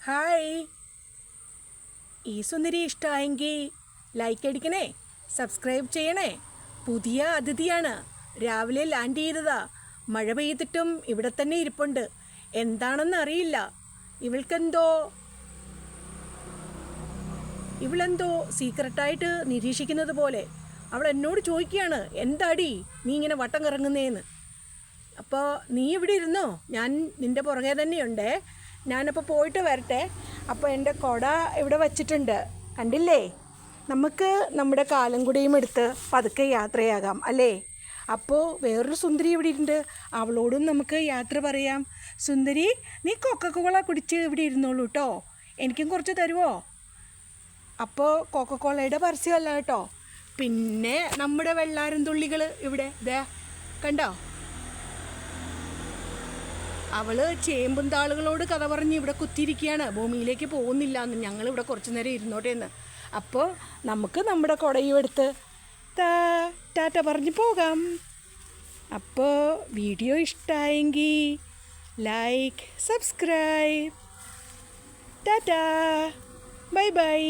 Hi, ഈ സുന്ദരി ഇഷ്ടമായെങ്കിൽ like അടിക്കണേ, subscribe ചെയ്യണേ. പുതിയ അതിഥിയാണ്, രാവിലെ ലാൻഡ് ചെയ്തതാ. മഴ പെയ്തിട്ടും ഇവിടെ തന്നെ ഇരിപ്പുണ്ട്. എന്താണെന്ന് അറിയില്ല. ഇവളെന്തോ സീക്രട്ടായിട്ട് നിരീക്ഷിക്കുന്നത് പോലെ. അവൾ എന്നോട് ചോദിക്കുകയാണ്, എന്താടി നീ ഇങ്ങനെ വട്ടം കറങ്ങുന്നേന്ന്. അപ്പോൾ നീ ഇവിടെ ഇരുന്നോ, ഞാൻ നിൻ്റെ പുറകെ തന്നെയുണ്ടേ. ഞാനപ്പോൾ പോയിട്ട് വരട്ടെ. അപ്പോൾ എൻ്റെ കുട ഇവിടെ വച്ചിട്ടുണ്ട്, കണ്ടില്ലേ? നമുക്ക് നമ്മുടെ കാലം കൂടെയും എടുത്ത് പതുക്കെ യാത്രയാകാം അല്ലേ? അപ്പോൾ വേറൊരു സുന്ദരി ഇവിടെ ഉണ്ട്, അവളോടും നമുക്ക് യാത്ര പറയാം. സുന്ദരി, നീ കൊക്കക്കോള കുടിച്ച് ഇവിടെ ഇരുന്നോളൂ കേട്ടോ, എനിക്കും കുറച്ച് തരുമോ? അപ്പോൾ കൊക്കക്കോളയുടെ പരസ്യമല്ല കേട്ടോ, പിന്നെ നമ്മുടെ വെള്ളാരം തുള്ളികൾ ഇവിടെ ദേ കണ്ടോ. അവള് ചേമ്പും താളുകളോട് കഥ പറഞ്ഞ് ഇവിടെ കുത്തിയിരിക്കുകയാണ്, ഭൂമിയിലേക്ക് പോകുന്നില്ല എന്ന്. ഞങ്ങളിവിടെ കുറച്ച് നേരം ഇരുന്നോട്ടെ എന്ന്. അപ്പോൾ നമുക്ക് നമ്മുടെ കുടയും എടുത്ത് ടാറ്റ പറഞ്ഞ് പോകാം. അപ്പോൾ വീഡിയോ ഇഷ്ടമായെങ്കിൽ like, subscribe. Tata, bye bye.